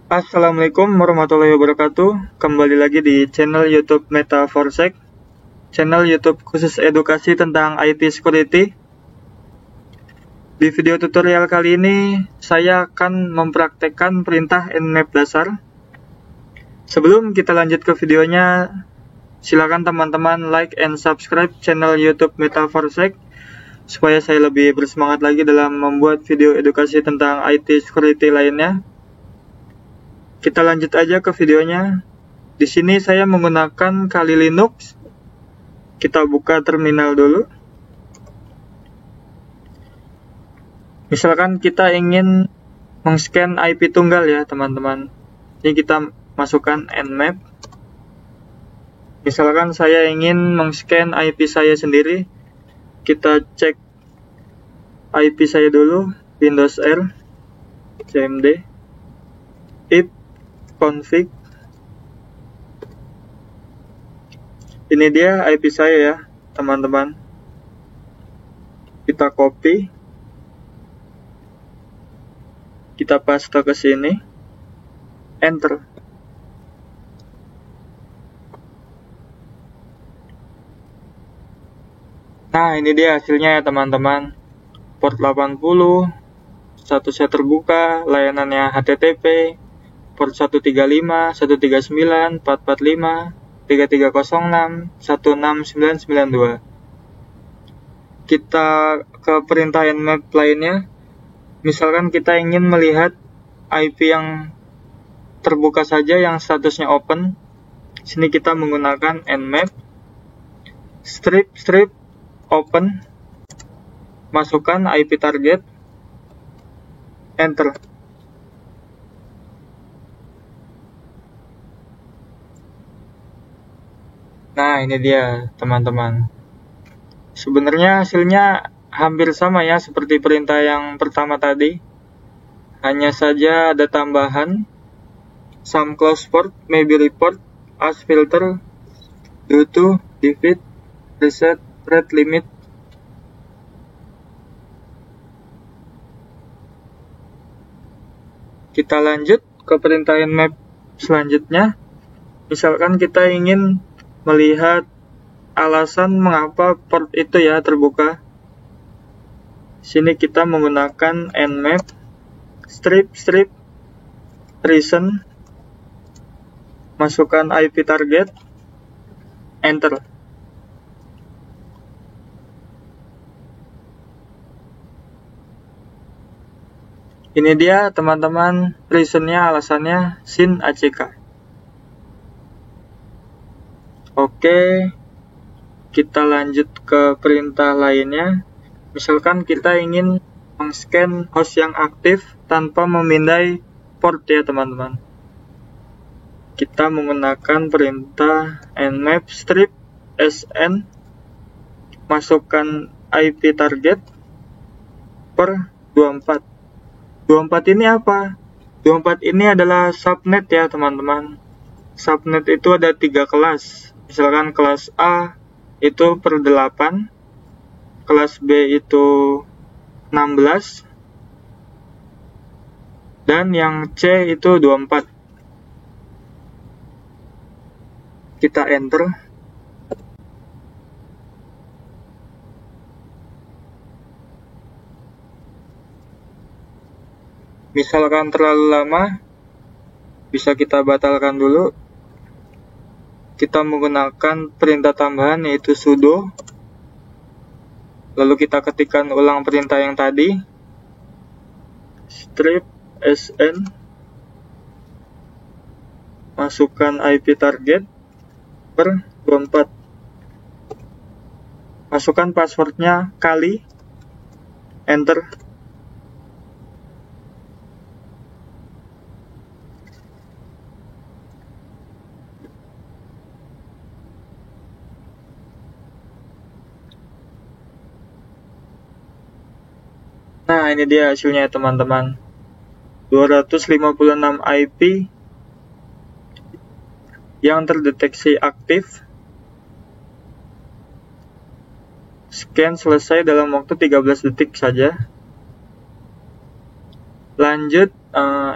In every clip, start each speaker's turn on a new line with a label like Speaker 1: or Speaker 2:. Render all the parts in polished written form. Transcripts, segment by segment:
Speaker 1: Assalamualaikum warahmatullahi wabarakatuh. Kembali lagi di channel YouTube Meta4Sec, channel YouTube khusus edukasi tentang IT security. Di video tutorial kali ini, saya akan mempraktekkan perintah Nmap dasar. Sebelum kita lanjut ke videonya, silakan teman-teman like and subscribe channel YouTube Meta4Sec supaya saya lebih bersemangat lagi dalam membuat video edukasi tentang IT security lainnya. Kita lanjut aja ke videonya. Di sini saya menggunakan Kali Linux. Kita buka terminal dulu. Misalkan kita ingin meng-scan IP tunggal ya teman-teman. Ini kita masukkan Nmap. Misalkan saya ingin meng-scan IP saya sendiri. Kita cek IP saya dulu. Windows R cmd if config. Ini dia IP saya ya teman-teman. Kita copy, kita paste ke sini, enter. Nah, ini dia hasilnya ya teman-teman. Port 80, statusnya terbuka, layanannya HTTP, port 135, 139, 445, 3306, 16992. Kita ke perintah Nmap lainnya. Misalkan kita ingin melihat IP yang terbuka saja yang statusnya open. Sini kita menggunakan Nmap strip open, masukkan IP target, enter. Nah, ini dia teman-teman. Sebenarnya hasilnya hampir sama ya seperti perintah yang pertama tadi. Hanya saja ada tambahan some close port may be report as filter due to defeat reset rate limit. Kita lanjut ke perintah Nmap selanjutnya. Misalkan kita ingin melihat alasan mengapa port itu ya terbuka. Sini kita menggunakan Nmap strip reason, masukkan IP target, enter. Ini dia teman-teman reasonnya, alasannya sin ACK. Oke, kita lanjut ke perintah lainnya. Misalkan kita ingin meng-scan host yang aktif tanpa memindai port ya teman-teman. Kita menggunakan perintah nmap strip sn, masukkan IP target per 24. 24 ini apa? 24 ini adalah subnet ya teman-teman. Subnet itu ada 3 kelas. Misalkan kelas A itu per 8, kelas B itu 16, dan yang C itu 24. Kita enter. Misalkan terlalu lama, bisa kita batalkan dulu. Kita menggunakan perintah tambahan yaitu sudo. Lalu kita ketikkan ulang perintah yang tadi. Strip sn, masukkan IP target per 24. Masukkan passwordnya kali, enter. Nah, ini dia hasilnya teman-teman. 256 IP yang terdeteksi aktif. Scan selesai dalam waktu 13 detik saja. Lanjut,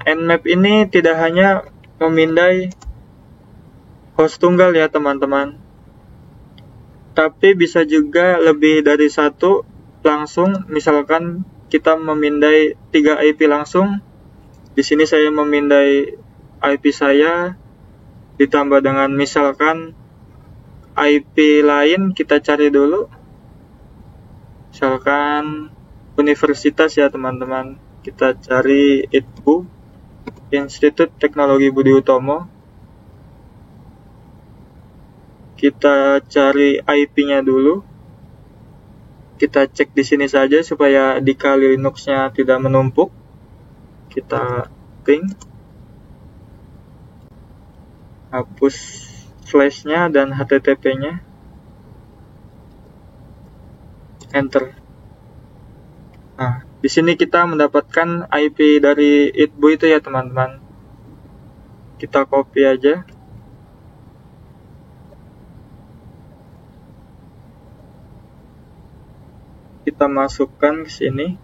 Speaker 1: Nmap ini tidak hanya memindai host tunggal ya teman-teman, tapi bisa juga lebih dari satu langsung. Misalkan kita memindai 3 IP langsung. Di sini saya memindai IP saya ditambah dengan misalkan IP lain, kita cari dulu. Misalkan universitas ya teman-teman. Kita cari ITBU, Institut Teknologi Budi Utomo. Kita cari IP-nya dulu. Kita cek di sini saja supaya di kali Linux-nya tidak menumpuk. Kita ping, hapus slash-nya dan HTTP-nya. Enter. Nah, di sini kita mendapatkan IP dari ITBU itu ya teman-teman. Kita copy aja. Kita masukkan ke sini.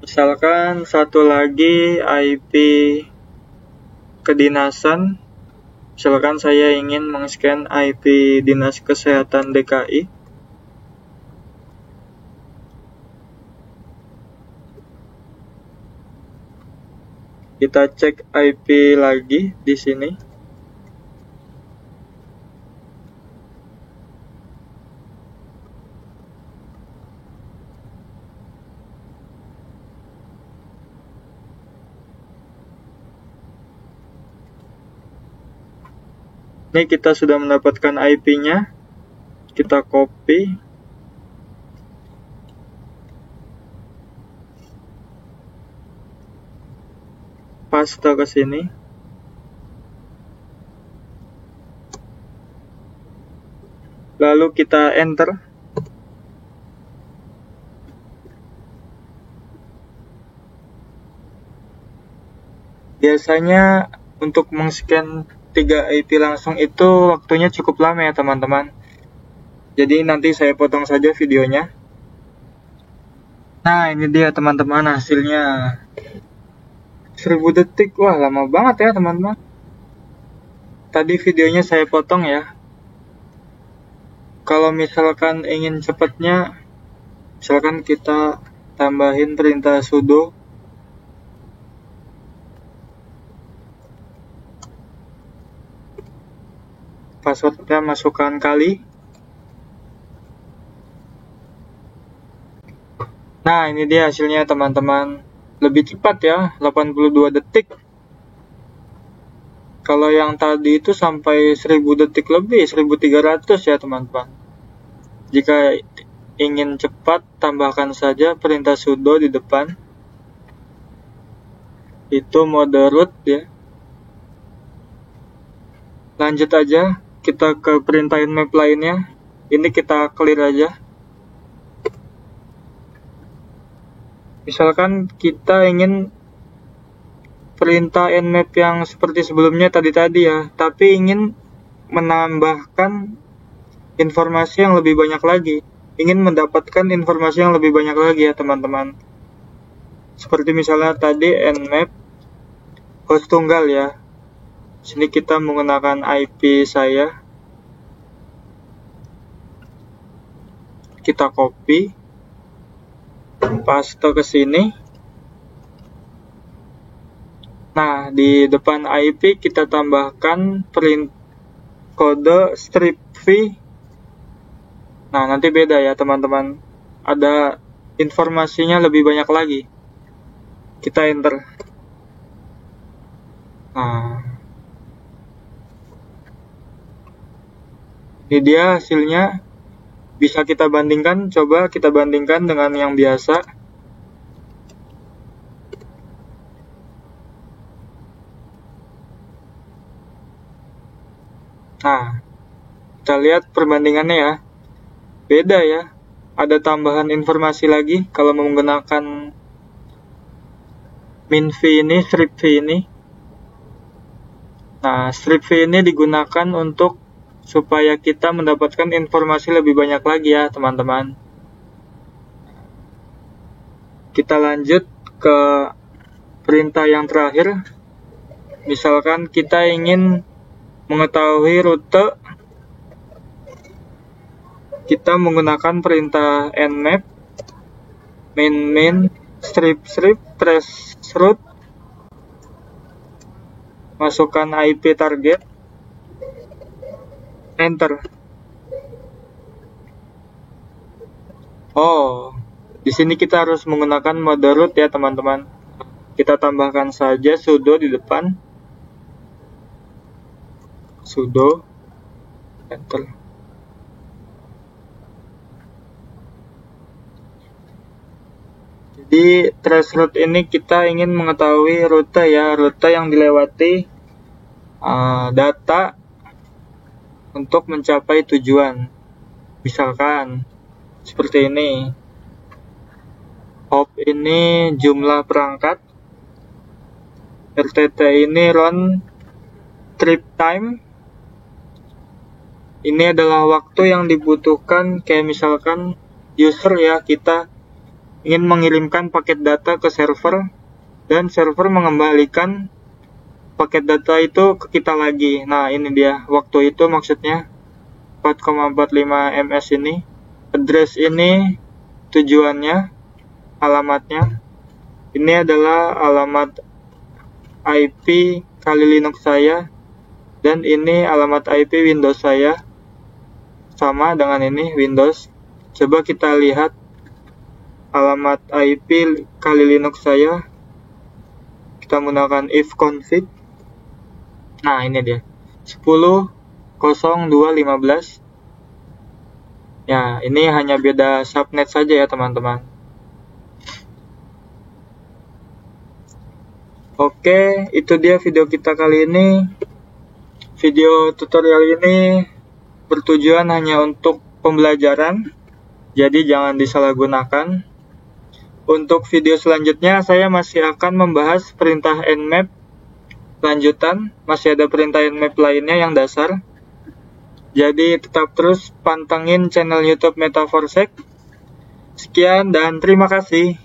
Speaker 1: Misalkan satu lagi IP kedinasan. Misalkan saya ingin meng-scan IP Dinas Kesehatan DKI. Kita cek IP lagi di sini. Ini kita sudah mendapatkan IP-nya. Kita copy. Paste ke sini. Lalu kita enter. Biasanya untuk meng-scan 3 IP langsung itu waktunya cukup lama ya teman-teman. Jadi nanti saya potong saja videonya. Nah, ini dia teman-teman hasilnya. 1000 detik, wah lama banget ya teman-teman. Tadi videonya saya potong ya. Kalau misalkan ingin cepatnya, misalkan kita tambahin perintah sudo. Passwordnya masukkan kali. Nah, ini dia hasilnya teman-teman. Lebih cepat ya, 82 detik. Kalau yang tadi itu sampai 1000 detik lebih, 1300 ya teman-teman. Jika ingin cepat, tambahkan saja perintah sudo di depan. Itu mode root ya. Lanjut aja, kita ke perintah nmap lainnya. Ini kita clear aja. Misalkan kita ingin perintah nmap yang seperti sebelumnya tadi ya, tapi ingin menambahkan informasi yang lebih banyak lagi, ingin mendapatkan informasi yang lebih banyak lagi ya teman-teman. Seperti misalnya tadi nmap host tunggal ya. Sini kita menggunakan IP saya. Kita copy, paste ke sini. Nah, di depan IP kita tambahkan kode strip v. Nah, nanti beda ya teman-teman. Ada informasinya lebih banyak lagi. Kita enter. Nah, ini dia hasilnya. Bisa kita bandingkan, coba kita bandingkan dengan yang biasa. Nah, kita lihat perbandingannya ya. Beda ya. Ada tambahan informasi lagi kalau menggunakan min v ini, strip v ini. Nah, strip v ini digunakan untuk supaya kita mendapatkan informasi lebih banyak lagi ya teman-teman. Kita lanjut ke perintah yang terakhir. Misalkan kita ingin mengetahui rute, kita menggunakan perintah nmap main strip trace route, masukkan IP target, enter. Oh, di sini kita harus menggunakan mode root ya teman-teman. Kita tambahkan saja sudo di depan, sudo, enter. Di trace route ini kita ingin mengetahui rute ya, rute yang dilewati data untuk mencapai tujuan. Misalkan seperti ini, hop ini jumlah perangkat, RTT ini round trip time, ini adalah waktu yang dibutuhkan, kayak misalkan user ya, kita ingin mengirimkan paket data ke server dan server mengembalikan paket data itu ke kita lagi. Nah, ini dia waktu itu maksudnya 4,45 ms ini. Address ini tujuannya, alamatnya. Ini adalah alamat IP kali Linux saya dan ini alamat IP Windows saya. Sama dengan ini Windows. Coba kita lihat alamat IP kali Linux saya. Kita menggunakan ifconfig. Nah, ini dia 10.02.15. Ya, ini hanya beda subnet saja ya teman-teman. Oke, itu dia video kita kali ini. Video tutorial ini bertujuan hanya untuk pembelajaran, jadi jangan disalahgunakan. Untuk video selanjutnya saya masih akan membahas perintah nmap lanjutan, masih ada perintah nmap lainnya yang dasar. Jadi tetap terus pantengin channel YouTube Meta4Sec. Sekian dan terima kasih.